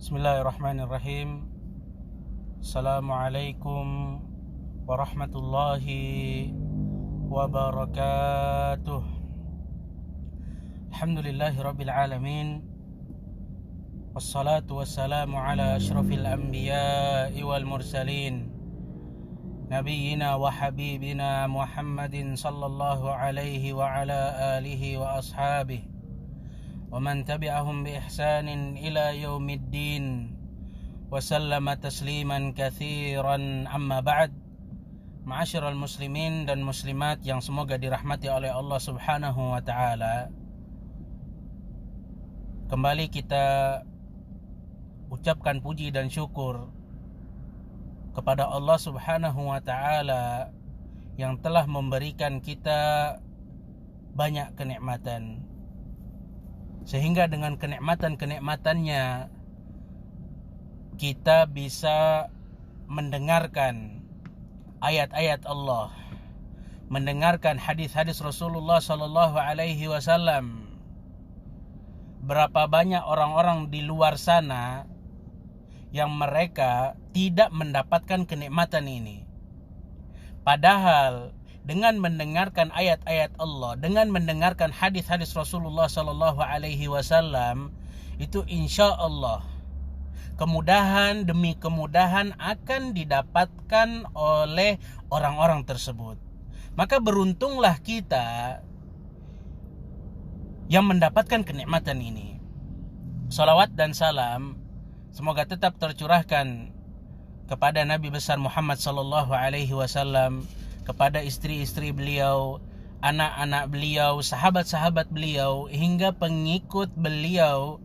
Bismillahirrahmanirrahim. Assalamualaikum warahmatullahi wabarakatuh. Alhamdulillahi rabbil alamin. Wassalatu wassalamu ala ashrafil anbiya'i wal mursalin, nabiyyina wa habibina Muhammadin sallallahu alaihi wa ala alihi wa ashabihi ومن تبعهم بإحسان إلى يوم الدين وسلم تسليما كثيرا أما بعد. Ma'asyiral muslimin dan muslimat yang semoga dirahmati oleh Allah Subhanahu wa taala, kembali kita ucapkan puji dan syukur kepada Allah Subhanahu wa taala yang telah memberikan kita banyak kenikmatan, sehingga dengan kenikmatan-kenikmatannya kita bisa mendengarkan ayat-ayat Allah, mendengarkan hadis-hadis Rasulullah sallallahu alaihi wasallam. Berapa banyak orang-orang di luar sana yang mereka tidak mendapatkan kenikmatan ini, padahal dengan mendengarkan ayat-ayat Allah, dengan mendengarkan hadis-hadis Rasulullah sallallahu alaihi wasallam, itu insya Allah kemudahan demi kemudahan akan didapatkan oleh orang-orang tersebut. Maka beruntunglah kita yang mendapatkan kenikmatan ini. Salawat dan salam semoga tetap tercurahkan kepada Nabi besar Muhammad sallallahu alaihi wasallam, kepada istri-istri beliau, anak-anak beliau, sahabat-sahabat beliau, hingga pengikut beliau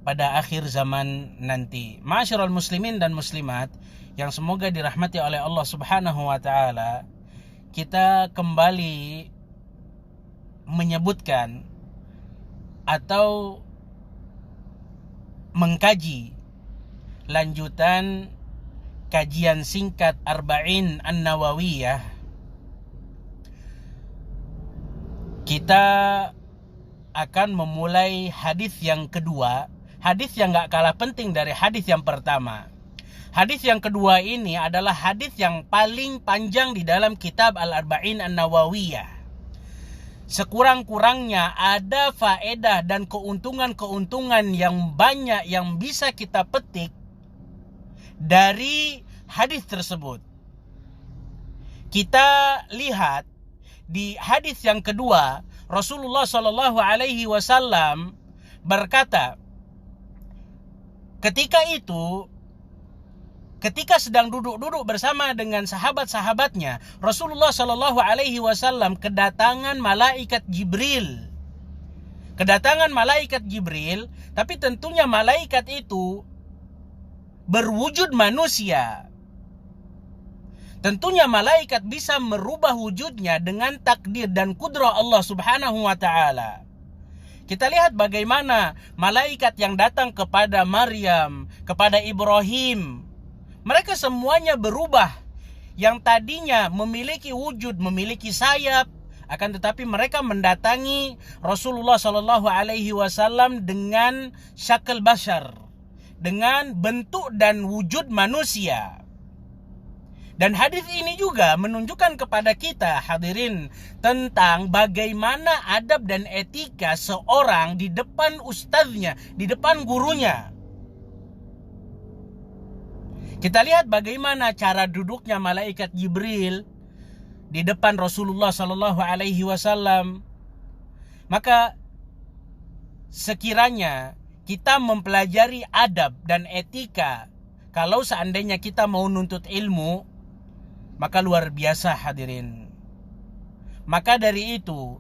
pada akhir zaman nanti. Ma'asyiral muslimin dan muslimat yang semoga dirahmati oleh Allah Subhanahu wa taala, kita kembali menyebutkan atau mengkaji lanjutan kajian singkat Arba'in An-Nawawiyah. Kita akan memulai hadis yang kedua, hadis yang gak kalah penting dari hadis yang pertama. Hadis yang kedua ini adalah hadis yang paling panjang di dalam kitab Al-Arba'in An-Nawawiyah. Sekurang-kurangnya ada faedah dan keuntungan-keuntungan yang banyak yang bisa kita petik dari hadis tersebut. Kita lihat di hadis yang kedua, Rasulullah sallallahu alaihi wasallam berkata, ketika sedang duduk-duduk bersama dengan sahabat-sahabatnya, Rasulullah sallallahu alaihi wasallam kedatangan malaikat Jibril. Tapi tentunya malaikat itu berwujud manusia. Tentunya malaikat bisa merubah wujudnya dengan takdir dan kudrah Allah Subhanahu wa taala. Kita lihat bagaimana malaikat yang datang kepada Maryam, kepada Ibrahim, mereka semuanya berubah. Yang tadinya memiliki wujud, memiliki sayap, akan tetapi mereka mendatangi Rasulullah sallallahu alaihi wasallam dengan syakal bashar, dengan bentuk dan wujud manusia. Dan hadis ini juga menunjukkan kepada kita, hadirin, tentang bagaimana adab dan etika seorang di depan ustaznya, di depan gurunya. Kita lihat bagaimana cara duduknya malaikat Jibril di depan Rasulullah sallallahu alaihi wasallam. Maka sekiranya kita mempelajari adab dan etika, kalau seandainya kita mau nuntut ilmu, maka luar biasa, hadirin. Maka dari itu,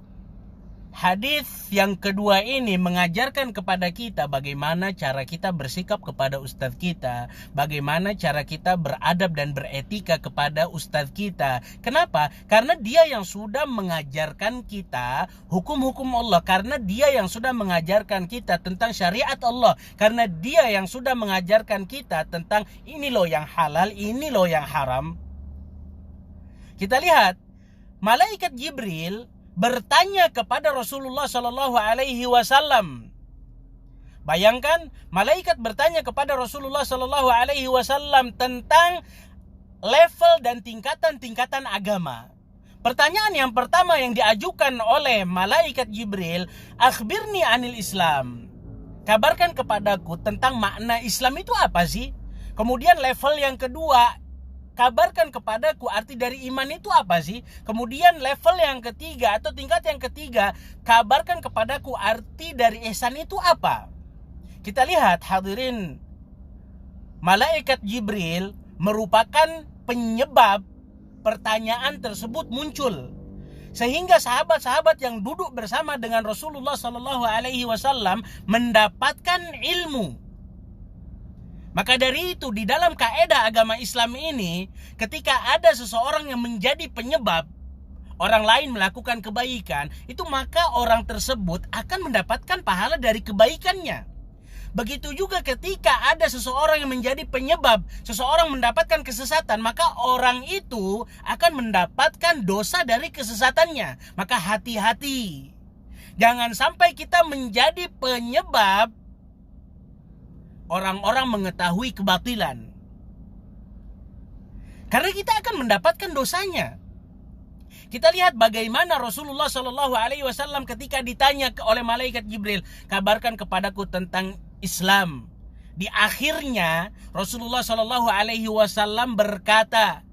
hadis yang kedua ini mengajarkan kepada kita bagaimana cara kita bersikap kepada ustadz kita, bagaimana cara kita beradab dan beretika kepada ustadz kita. Kenapa? Karena dia yang sudah mengajarkan kita hukum-hukum Allah, karena dia yang sudah mengajarkan kita tentang syariat Allah, karena dia yang sudah mengajarkan kita tentang ini loh yang halal, ini loh yang haram. Kita lihat malaikat Jibril bertanya kepada Rasulullah sallallahu alaihi wasallam Bayangkan, malaikat bertanya kepada Rasulullah Sallallahu Alaihi Wasallam tentang level dan tingkatan-tingkatan agama. Pertanyaan yang pertama yang diajukan oleh malaikat Jibril, akhbirni anil Islam. Kabarkan kepadaku tentang makna Islam itu apa sih? Kemudian level yang kedua, kabarkan kepadaku arti dari iman itu apa sih? Kemudian level yang ketiga atau tingkat yang ketiga, kabarkan kepadaku arti dari ihsan itu apa? Kita lihat hadirin, malaikat Jibril merupakan penyebab pertanyaan tersebut muncul. Sehingga sahabat-sahabat yang duduk bersama dengan Rasulullah Sallallahu Alaihi Wasallam mendapatkan ilmu. Maka dari itu di dalam kaidah agama Islam ini, ketika ada seseorang yang menjadi penyebab orang lain melakukan kebaikan, itu maka orang tersebut akan mendapatkan pahala dari kebaikannya. Begitu juga ketika ada seseorang yang menjadi penyebab seseorang mendapatkan kesesatan, maka orang itu akan mendapatkan dosa dari kesesatannya. Maka hati-hati, jangan sampai kita menjadi penyebab orang-orang mengetahui kebatilan, karena kita akan mendapatkan dosanya. Kita lihat bagaimana Rasulullah Shallallahu Alaihi Wasallam ketika ditanya oleh malaikat Jibril, kabarkan kepadaku tentang Islam. Di akhirnya Rasulullah Shallallahu Alaihi Wasallam berkata,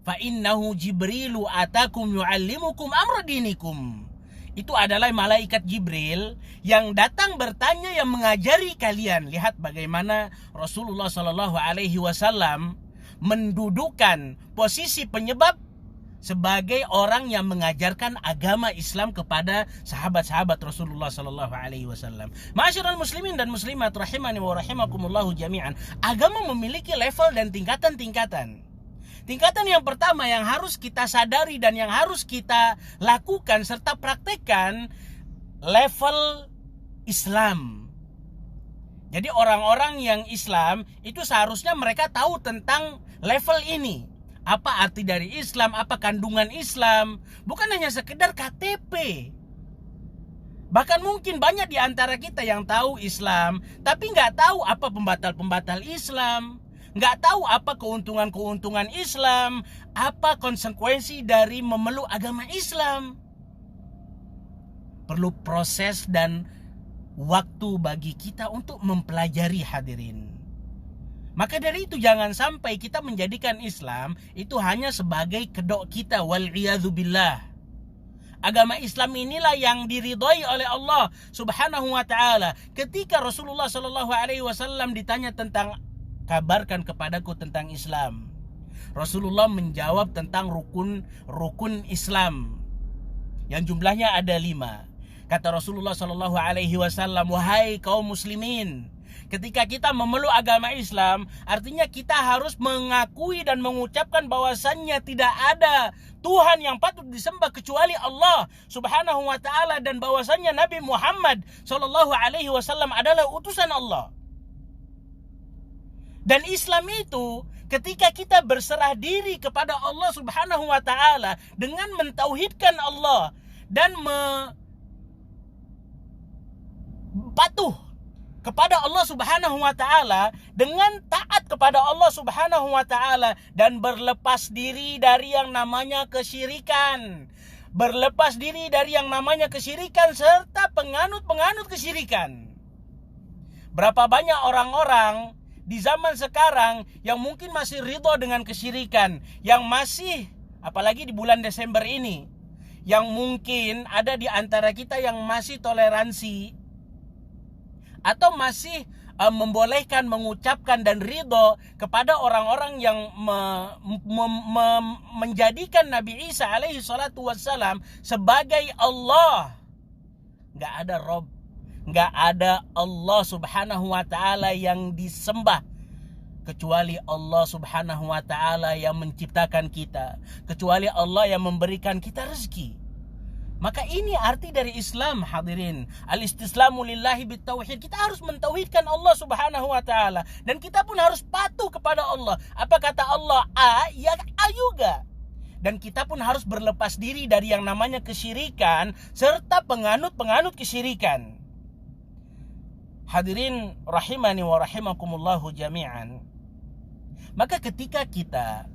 fa innahu Jibrilu atakum yu'allimukum amra dinikum. Itu adalah malaikat Jibril yang datang bertanya, yang mengajari kalian. Lihat bagaimana Rasulullah Shallallahu Alaihi Wasallam mendudukan posisi penyebab sebagai orang yang mengajarkan agama Islam kepada sahabat-sahabat Rasulullah Sallallahu Alaihi Wasallam. Ma'asyiral muslimin dan muslimat rahimani wa rahimakumullahu jami'an. Agama memiliki level dan tingkatan-tingkatan. Tingkatan yang pertama yang harus kita sadari dan yang harus kita lakukan serta praktekkan, level Islam. Jadi orang-orang yang Islam itu seharusnya mereka tahu tentang level ini. Apa arti dari Islam, apa kandungan Islam. Bukan hanya sekedar KTP. Bahkan mungkin banyak di antara kita yang tahu Islam, tapi nggak tahu apa pembatal-pembatal Islam, nggak tahu apa keuntungan-keuntungan Islam, apa konsekuensi dari memeluk agama Islam. Perlu proses dan waktu bagi kita untuk mempelajari hadirin. Maka dari itu jangan sampai kita menjadikan Islam itu hanya sebagai kedok kita, wal'iyadzubillah. Agama Islam inilah yang diridhai oleh Allah Subhanahu wa taala. Ketika Rasulullah Shallallahu Alaihi Wasallam ditanya tentang kabarkan kepadaku tentang Islam, Rasulullah menjawab tentang rukun Islam yang jumlahnya ada 5. Kata Rasulullah Shallallahu Alaihi Wasallam, wahai kaum muslimin, ketika kita memeluk agama Islam, artinya kita harus mengakui dan mengucapkan bahwasannya tidak ada Tuhan yang patut disembah kecuali Allah Subhanahu wa taala, dan bahwasannya Nabi Muhammad sallallahu alaihi wasallam adalah utusan Allah. Dan Islam itu ketika kita berserah diri kepada Allah Subhanahu wa taala dengan mentauhidkan Allah dan patuh kepada Allah Subhanahu wa taala, dengan taat kepada Allah Subhanahu wa taala dan berlepas diri dari yang namanya kesyirikan. Berlepas diri dari yang namanya kesyirikan serta penganut-penganut kesyirikan. Berapa banyak orang-orang di zaman sekarang yang mungkin masih ridho dengan kesyirikan, yang masih, apalagi di bulan Desember ini, yang mungkin ada di antara kita yang masih toleransi atau masih membolehkan, mengucapkan dan ridho kepada orang-orang yang menjadikan Nabi Isa alaihi salatu wassalam sebagai Allah. Gak ada Rob, gak ada Allah Subhanahu wa ta'ala yang disembah kecuali Allah Subhanahu wa ta'ala yang menciptakan kita, kecuali Allah yang memberikan kita rezeki. Maka ini arti dari Islam hadirin. Al-istislamu lillahi bitauhid. Kita harus mentauhidkan Allah Subhanahu wa taala, dan kita pun harus patuh kepada Allah. Apa kata Allah? A, ya A juga. Dan kita pun harus berlepas diri dari yang namanya kesyirikan serta penganut-penganut kesyirikan. Hadirin rahimani wa rahimakumullahu jami'an. Maka ketika kita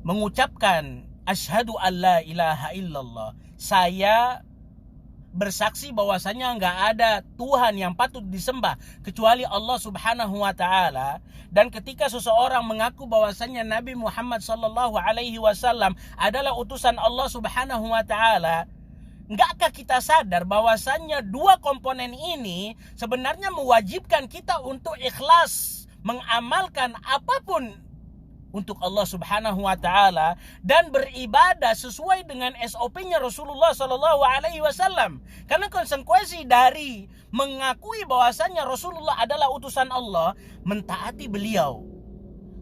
mengucapkan asyhadu an la ilaha illallah, saya bersaksi bahwasanya nggak ada Tuhan yang patut disembah kecuali Allah Subhanahu wa taala, dan ketika seseorang mengaku bahwasanya Nabi Muhammad sallallahu alaihi wasallam adalah utusan Allah Subhanahu wa taala, enggakah kita sadar bahwasanya dua komponen ini sebenarnya mewajibkan kita untuk ikhlas mengamalkan apapun untuk Allah Subhanahu wa taala dan beribadah sesuai dengan SOP-nya Rasulullah sallallahu alaihi wasallam. Karena konsekuensi dari mengakui bahwasanya Rasulullah adalah utusan Allah, mentaati beliau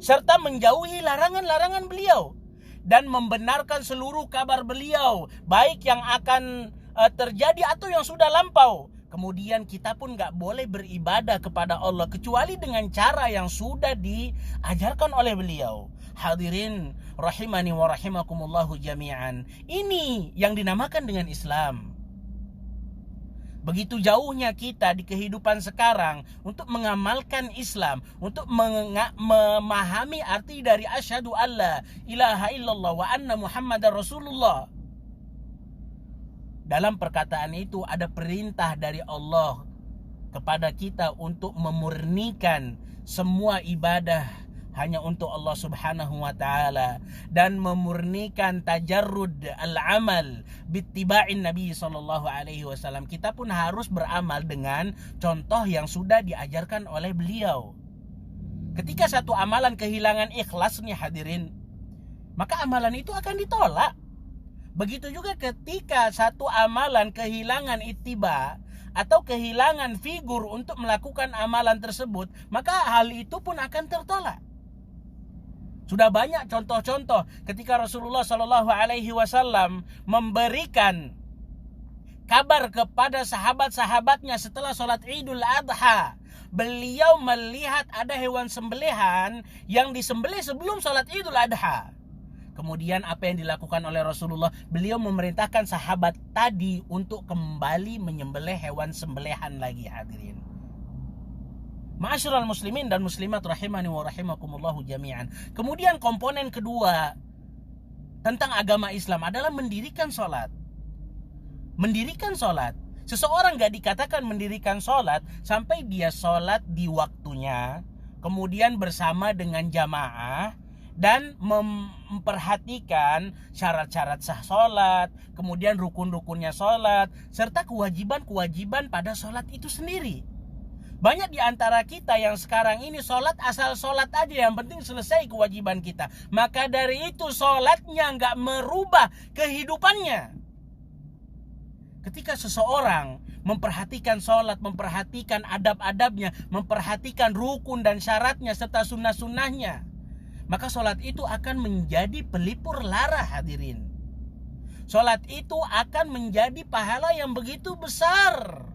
serta menjauhi larangan-larangan beliau dan membenarkan seluruh kabar beliau, baik yang akan terjadi atau yang sudah lampau. Kemudian kita pun gak boleh beribadah kepada Allah kecuali dengan cara yang sudah diajarkan oleh beliau. Hadirin rahimani wa rahimakumullahu jami'an. Ini yang dinamakan dengan Islam. Begitu jauhnya kita di kehidupan sekarang untuk mengamalkan Islam, untuk memahami arti dari asyhadu alla ilaha illallah wa anna muhammadar rasulullah. Dalam perkataan itu ada perintah dari Allah kepada kita untuk memurnikan semua ibadah hanya untuk Allah Subhanahu wa taala dan memurnikan tajarrud al-amal bittiba'in Nabi sallallahu alaihi wasallam. Kita pun harus beramal dengan contoh yang sudah diajarkan oleh beliau. Ketika satu amalan kehilangan ikhlasnya hadirin, maka amalan itu akan ditolak. Begitu juga ketika satu amalan kehilangan ittiba atau kehilangan figur untuk melakukan amalan tersebut, maka hal itu pun akan tertolak. Sudah banyak contoh-contoh ketika Rasulullah Shallallahu Alaihi Wasallam memberikan kabar kepada sahabat-sahabatnya setelah sholat Idul Adha. Beliau melihat ada hewan sembelihan yang disembelih sebelum sholat Idul Adha. Kemudian apa yang dilakukan oleh Rasulullah? Beliau memerintahkan sahabat tadi untuk kembali menyembelih hewan sembelihan lagi hadirin. Ma'asyiral muslimin dan muslimat rahimani wa rahimakumullahu jami'an. Kemudian komponen kedua tentang agama Islam adalah mendirikan sholat. Mendirikan sholat. Seseorang gak dikatakan mendirikan sholat sampai dia sholat di waktunya, kemudian bersama dengan jamaah, dan memperhatikan syarat-syarat sah sholat, kemudian rukun-rukunnya sholat, serta kewajiban-kewajiban pada sholat itu sendiri. Banyak di antara kita yang sekarang ini sholat asal sholat aja, yang penting selesai kewajiban kita. Maka dari itu sholatnya gak merubah kehidupannya. Ketika seseorang memperhatikan sholat, memperhatikan adab-adabnya, memperhatikan rukun dan syaratnya serta sunnah-sunnahnya, maka sholat itu akan menjadi pelipur lara hadirin. Sholat itu akan menjadi pahala yang begitu besar.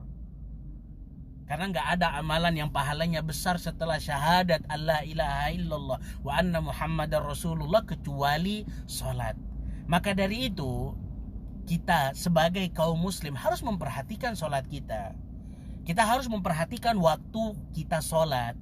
Karena gak ada amalan yang pahalanya besar setelah syahadat alla ilaha illallah wa anna muhammadar rasulullah kecuali sholat. Maka dari itu kita sebagai kaum muslim harus memperhatikan sholat kita. Kita harus memperhatikan waktu kita sholat.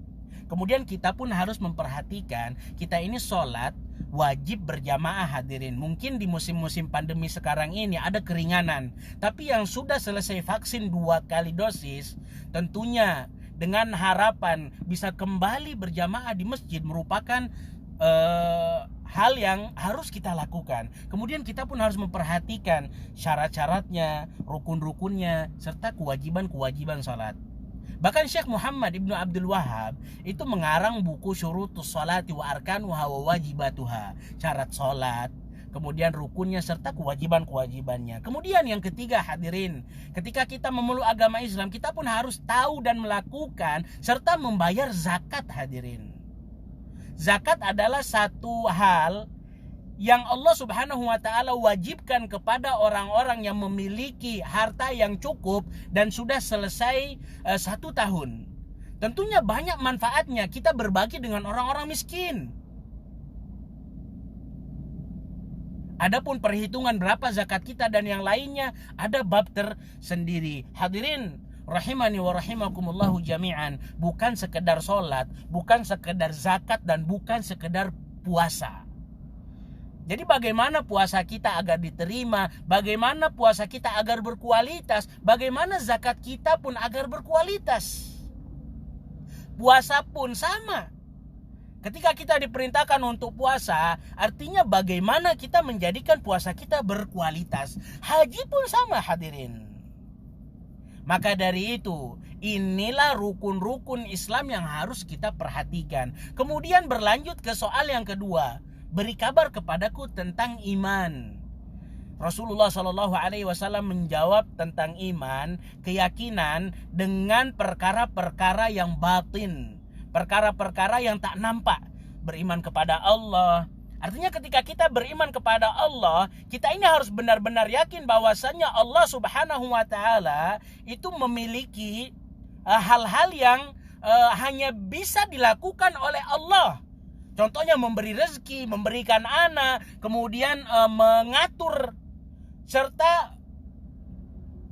Kemudian kita pun harus memperhatikan kita ini sholat wajib berjamaah hadirin. Mungkin di musim-musim pandemi sekarang ini ada keringanan, tapi yang sudah selesai vaksin 2 kali dosis, tentunya dengan harapan bisa kembali berjamaah di masjid merupakan hal yang harus kita lakukan. Kemudian kita pun harus memperhatikan syarat-syaratnya, rukun-rukunnya, serta kewajiban-kewajiban sholat. Bahkan Syekh Muhammad Ibnu Abdul Wahab itu mengarang buku Syurutus Sholati wa Arkanuha wa Wajibatuha, syarat sholat, kemudian rukunnya serta kewajiban-kewajibannya. Kemudian yang ketiga hadirin, ketika kita memeluk agama Islam, kita pun harus tahu dan melakukan serta membayar zakat hadirin. Zakat adalah satu hal yang Allah Subhanahu wa taala wajibkan kepada orang-orang yang memiliki harta yang cukup dan sudah selesai 1 tahun. Tentunya banyak manfaatnya kita berbagi dengan orang-orang miskin. Adapun perhitungan berapa zakat kita dan yang lainnya ada bab tersendiri. Hadirin rahimani wa rahimakumullahu jami'an, bukan sekedar sholat, bukan sekedar zakat, dan bukan sekedar puasa. Jadi bagaimana puasa kita agar diterima, bagaimana puasa kita agar berkualitas, bagaimana zakat kita pun agar berkualitas. Puasa pun sama. Ketika kita diperintahkan untuk puasa, artinya bagaimana kita menjadikan puasa kita berkualitas. Haji pun sama, hadirin. Maka dari itu, inilah rukun-rukun Islam yang harus kita perhatikan. Kemudian berlanjut ke soal yang kedua. Beri kabar kepadaku tentang iman. Rasulullah SAW menjawab tentang iman, keyakinan dengan perkara-perkara yang batin, perkara-perkara yang tak nampak. Beriman kepada Allah. Artinya ketika kita beriman kepada Allah, kita ini harus benar-benar yakin bahwasannya Allah Subhanahu wa Ta'ala itu memiliki hal-hal yang hanya bisa dilakukan oleh Allah. Contohnya memberi rezeki, memberikan anak, kemudian mengatur serta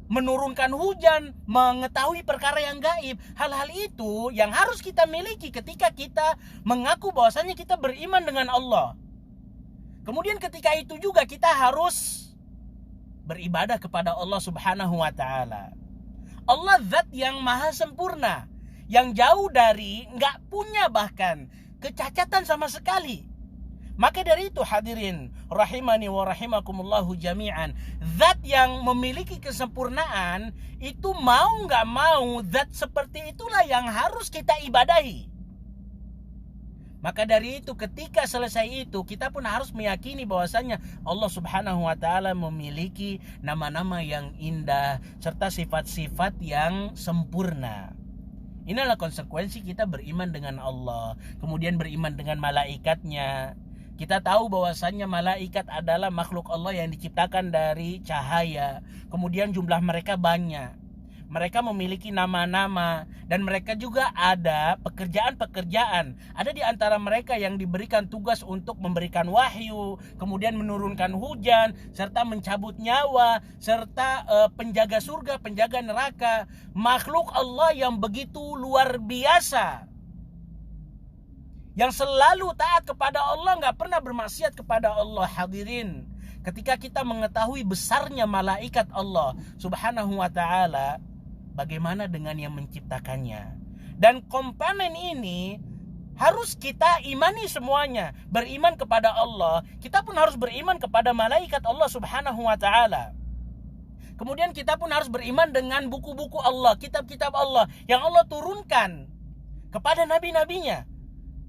menurunkan hujan, mengetahui perkara yang gaib. Hal-hal itu yang harus kita miliki ketika kita mengaku bahwasanya kita beriman dengan Allah. Kemudian ketika itu juga kita harus beribadah kepada Allah Subhanahu wa Ta'ala. Allah zat yang maha sempurna, yang jauh dari, nggak punya bahkan kecacatan sama sekali. Maka dari itu hadirin rahimani wa rahimakumullahu jami'an, zat yang memiliki kesempurnaan itu mau nggak mau, zat seperti itulah yang harus kita ibadahi. Maka dari itu ketika selesai itu, kita pun harus meyakini bahwasanya Allah Subhanahu wa Ta'ala memiliki nama-nama yang indah serta sifat-sifat yang sempurna. Inilah konsekuensi kita beriman dengan Allah. Kemudian beriman dengan malaikatnya. Kita tahu bahwasannya malaikat adalah makhluk Allah yang diciptakan dari cahaya. Kemudian jumlah mereka banyak. Mereka memiliki nama-nama. Dan mereka juga ada pekerjaan-pekerjaan. Ada di antara mereka yang diberikan tugas untuk memberikan wahyu, kemudian menurunkan hujan, serta mencabut nyawa, serta penjaga surga, penjaga neraka. Makhluk Allah yang begitu luar biasa, yang selalu taat kepada Allah, gak pernah bermaksiat kepada Allah. Hadirin, ketika kita mengetahui besarnya malaikat Allah Subhanahu wa Ta'ala, bagaimana dengan yang menciptakannya? Dan komponen ini harus kita imani semuanya. Beriman kepada Allah, kita pun harus beriman kepada malaikat Allah Subhanahu wa Ta'ala. Kemudian kita pun harus beriman dengan buku-buku Allah, kitab-kitab Allah yang Allah turunkan kepada nabi-nabinya.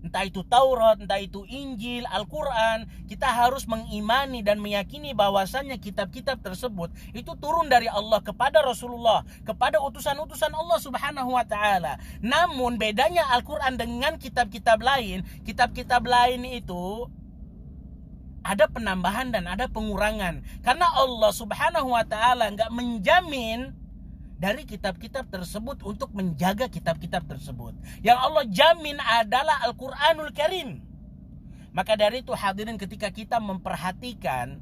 Entah itu Taurat, entah itu Injil, Al-Quran. Kita harus mengimani dan meyakini bahwasannya kitab-kitab tersebut itu turun dari Allah kepada Rasulullah, kepada utusan-utusan Allah Subhanahu wa Ta'ala. Namun bedanya Al-Quran dengan kitab-kitab lain, kitab-kitab lain itu ada penambahan dan ada pengurangan. Karena Allah Subhanahu wa Ta'ala gak menjamin dari kitab-kitab tersebut untuk menjaga kitab-kitab tersebut. Yang Allah jamin adalah Al-Quranul Karim. Maka dari itu hadirin, ketika kita memperhatikan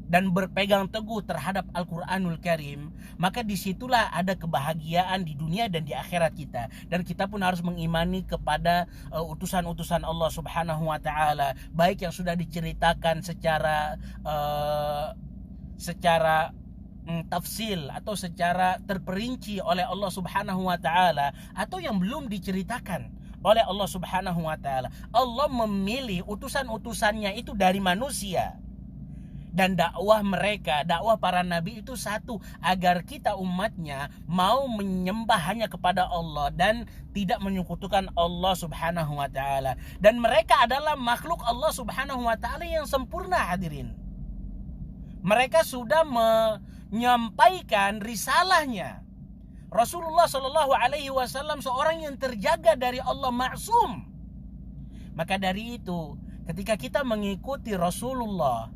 dan berpegang teguh terhadap Al-Quranul Karim, maka disitulah ada kebahagiaan di dunia dan di akhirat kita. Dan kita pun harus mengimani kepada utusan-utusan Allah Subhanahu wa Ta'ala, baik yang sudah diceritakan secara tafsil atau secara terperinci oleh Allah Subhanahu wa Ta'ala, atau yang belum diceritakan oleh Allah Subhanahu wa Ta'ala. Allah memilih utusan-utusannya itu dari manusia. Dan dakwah mereka, dakwah para nabi itu satu, agar kita umatnya mau menyembah hanya kepada Allah dan tidak menyekutukan Allah Subhanahu wa Ta'ala. Dan mereka adalah makhluk Allah Subhanahu wa Ta'ala yang sempurna, hadirin. Mereka sudah menyampaikan risalahnya. Rasulullah SAW seorang yang terjaga dari Allah, maksum. Maka dari itu, ketika kita mengikuti Rasulullah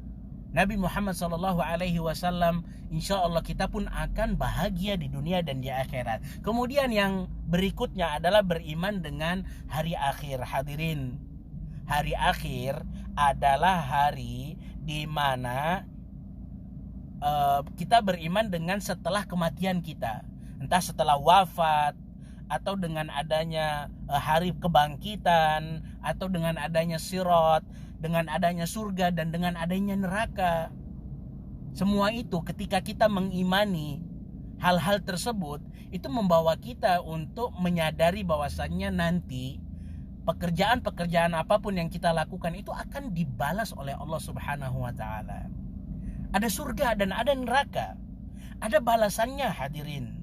Nabi Muhammad SAW, insya Allah kita pun akan bahagia di dunia dan di akhirat. Kemudian yang berikutnya adalah beriman dengan hari akhir. Hadirin, hari akhir adalah hari di mana kita beriman dengan setelah kematian kita. entah setelah wafat, atau dengan adanya hari kebangkitan, atau dengan adanya sirat, dengan adanya surga, dan dengan adanya neraka. Semua itu ketika kita mengimani hal-hal tersebut, itu membawa kita untuk menyadari bahwasannya nanti pekerjaan-pekerjaan apapun yang kita lakukan itu akan dibalas oleh Allah Subhanahu wa taala. Ada surga dan ada neraka. Ada balasannya, hadirin.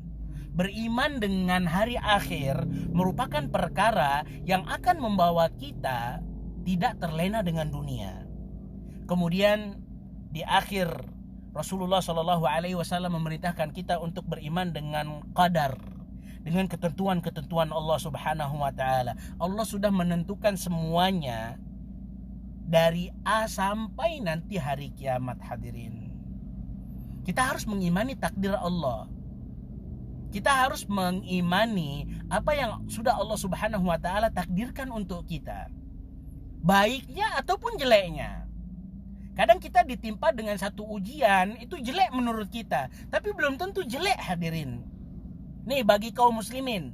Beriman dengan hari akhir merupakan perkara yang akan membawa kita tidak terlena dengan dunia. Kemudian di akhir Rasulullah SAW memerintahkan kita untuk beriman dengan qadar, dengan ketentuan-ketentuan Allah Subhanahu wa taala. Allah sudah menentukan semuanya dari A sampai nanti hari kiamat, hadirin. Kita harus mengimani takdir Allah. Kita harus mengimani apa yang sudah Allah Subhanahu wa taala takdirkan untuk kita, baiknya ataupun jeleknya. Kadang kita ditimpa dengan satu ujian, itu jelek menurut kita, tapi belum tentu jelek, hadirin. Nih, bagi kaum muslimin,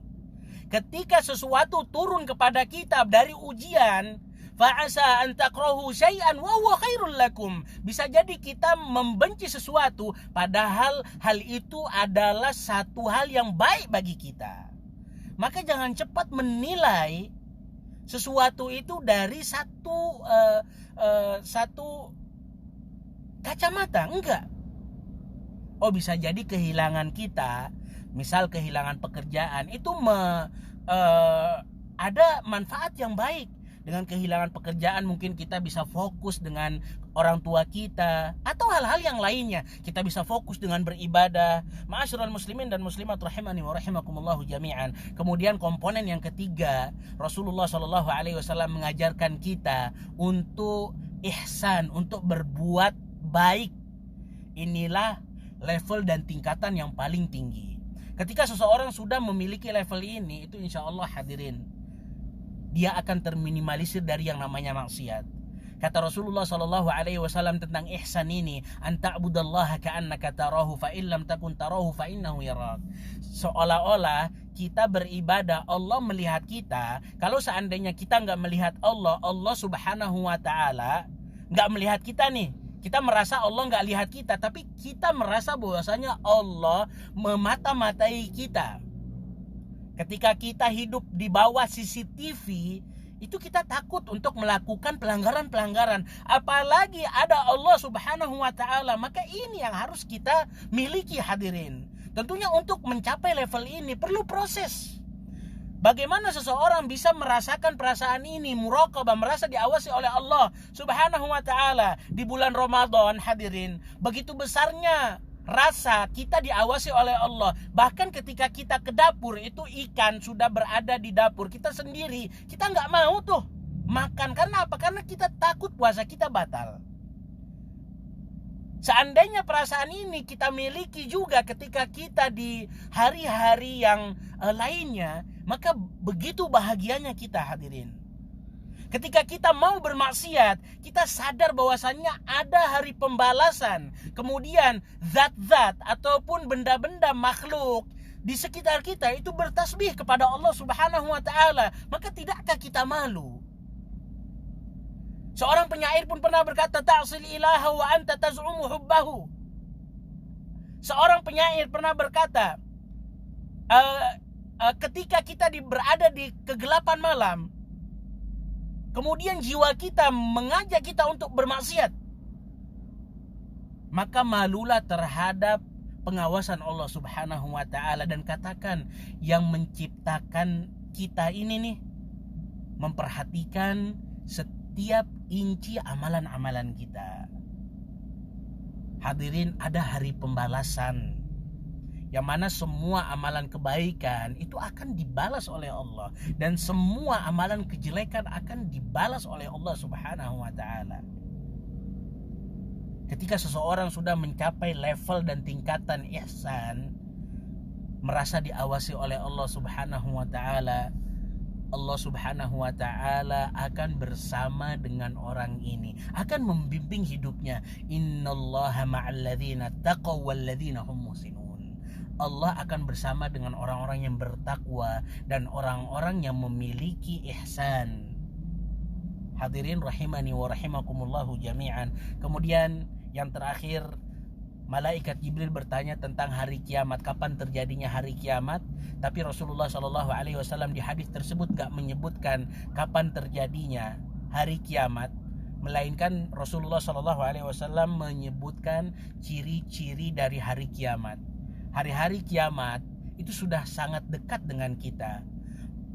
ketika sesuatu turun kepada kita dari ujian, fa'asa an takrahu syai'an wa huwa khairul lakum. Bisa jadi kita membenci sesuatu padahal hal itu adalah satu hal yang baik bagi kita. Maka jangan cepat menilai sesuatu itu dari satu kacamata. Enggak. Oh, bisa jadi kehilangan kita, misal kehilangan pekerjaan, itu ada manfaat yang baik. Dengan kehilangan pekerjaan mungkin kita bisa fokus dengan orang tua kita, atau hal-hal yang lainnya. Kita bisa fokus dengan beribadah. Ma'asyiral muslimin dan muslimat rahimani wa rahimakumullahu jami'an. Kemudian komponen yang ketiga, Rasulullah SAW mengajarkan kita untuk ihsan, untuk berbuat baik. Inilah level dan tingkatan yang paling tinggi. Ketika seseorang sudah memiliki level ini, itu insya Allah, hadirin, dia akan terminimalisir dari yang namanya maksiat. Kata Rasulullah SAW tentang ihsan ini, anta'budallaha ka'annaka tarahu fa illam takun tarahu fa innahu yarak. Seolah-olah kita beribadah, Allah melihat kita. Kalau seandainya kita nggak melihat Allah, Allah Subhanahu wa taala nggak melihat kita nih. Kita merasa Allah nggak lihat kita, tapi kita merasa bahwasanya Allah memata-matai kita. Ketika kita hidup di bawah CCTV, itu kita takut untuk melakukan pelanggaran-pelanggaran. Apalagi ada Allah Subhanahu wa taala. Maka ini yang harus kita miliki, hadirin. Tentunya untuk mencapai level ini perlu proses. Bagaimana seseorang bisa merasakan perasaan ini, muraqabah, merasa diawasi oleh Allah Subhanahu wa taala di bulan Ramadan, hadirin. Begitu besarnya rasa kita diawasi oleh Allah. Bahkan ketika kita ke dapur, itu ikan sudah berada di dapur, kita sendiri, kita nggak mau tuh makan. Karena apa? Karena kita takut puasa kita batal. Seandainya perasaan ini kita miliki juga ketika kita di hari-hari yang lainnya, maka begitu bahagianya kita, hadirin. Ketika kita mau bermaksiat, kita sadar bahwasannya ada hari pembalasan. Kemudian zat-zat ataupun benda-benda makhluk di sekitar kita itu bertasbih kepada Allah Subhanahu wa taala. Maka tidakkah kita malu? Seorang penyair pun pernah berkata, ta'sil ilaha wa anta taz'umu hubbahu. Seorang penyair pernah berkata, ketika kita berada di kegelapan malam, kemudian jiwa kita mengajak kita untuk bermaksiat, maka malulah terhadap pengawasan Allah Subhanahu wa taala, dan katakan, yang menciptakan kita ini nih memperhatikan setiap inci amalan-amalan kita. Hadirin, ada hari pembalasan, yang mana semua amalan kebaikan itu akan dibalas oleh Allah, dan semua amalan kejelekan akan dibalas oleh Allah Subhanahu wa taala. Ketika seseorang sudah mencapai level dan tingkatan ihsan, merasa diawasi oleh Allah Subhanahu wa taala, Allah Subhanahu wa taala akan bersama dengan orang ini, akan membimbing hidupnya. Innallaha ma'al ladzina taqaw wal ladzina hum muhsinun. Allah akan bersama dengan orang-orang yang bertakwa dan orang-orang yang memiliki ihsan. Hadirin rahimani wa rahimakumullahu jami'an. Kemudian yang terakhir, malaikat Jibril bertanya tentang hari kiamat, kapan terjadinya hari kiamat. Tapi Rasulullah SAW di hadis tersebut gak menyebutkan kapan terjadinya hari kiamat, melainkan Rasulullah SAW menyebutkan ciri-ciri dari hari kiamat. Hari-hari kiamat itu sudah sangat dekat dengan kita.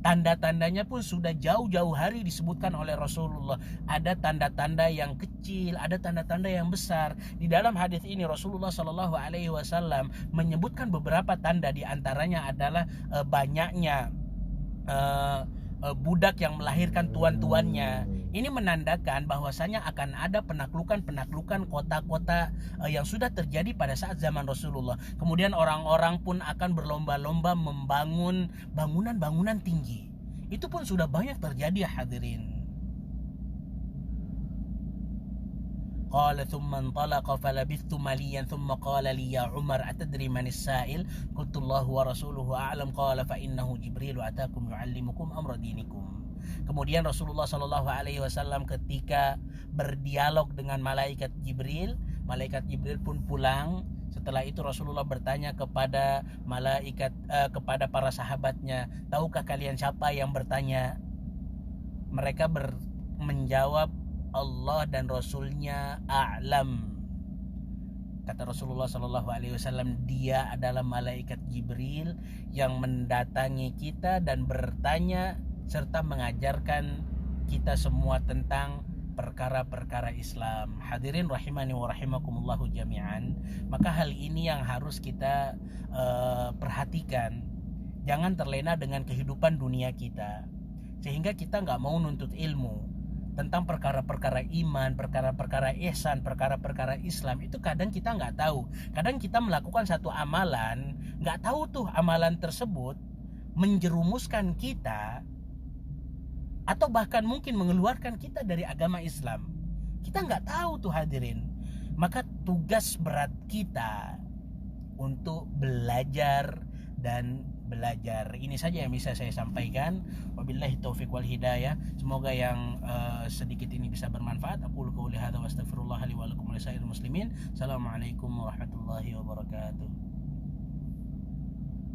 Tanda-tandanya pun sudah jauh-jauh hari disebutkan oleh Rasulullah. Ada tanda-tanda yang kecil, ada tanda-tanda yang besar. Di dalam hadis ini Rasulullah SAW menyebutkan beberapa tanda, di antaranya adalah banyaknya budak yang melahirkan tuan-tuannya. Ini menandakan bahwasanya akan ada penaklukan kota-kota yang sudah terjadi pada saat zaman Rasulullah. Kemudian orang-orang pun akan berlomba-lomba membangun bangunan-bangunan tinggi. Itu pun sudah banyak terjadi, hadirin. Qala thumma intalaqa falabithtu maliyan thumma qala li ya Umar atadri man as-sa'il qultu Allahu wa rasuluhu a'lam qala fa innahu Jibril atakum yu'allimukum amra dinikum. Kemudian Rasulullah SAW ketika berdialog dengan malaikat Jibril pun pulang. Setelah itu Rasulullah bertanya kepada kepada para sahabatnya, tahukah kalian siapa yang bertanya? Mereka menjawab, Allah dan Rasulnya a'lam. Kata Rasulullah SAW, dia adalah malaikat Jibril yang mendatangi kita dan bertanya serta mengajarkan kita semua tentang perkara-perkara Islam. Hadirin rahimani wa rahimakumullahu jami'an. Maka hal ini yang harus kita perhatikan. Jangan terlena dengan kehidupan dunia kita, sehingga kita gak mau nuntut ilmu tentang perkara-perkara iman, perkara-perkara ihsan, perkara-perkara Islam. Itu kadang kita gak tahu. Kadang kita melakukan satu amalan, gak tahu tuh amalan tersebut menjerumuskan kita atau bahkan mungkin mengeluarkan kita dari agama Islam. Kita nggak tahu tuh, hadirin. Maka tugas berat kita untuk belajar dan belajar. Ini saja yang bisa saya sampaikan. Wabillahi taufiq wal hidayah. Semoga yang sedikit ini bisa bermanfaat. Aqulu qouli hadza wa astaghfirullah li wa lakum wa lisairil muslimin. Assalamualaikum warahmatullahi wabarakatuh.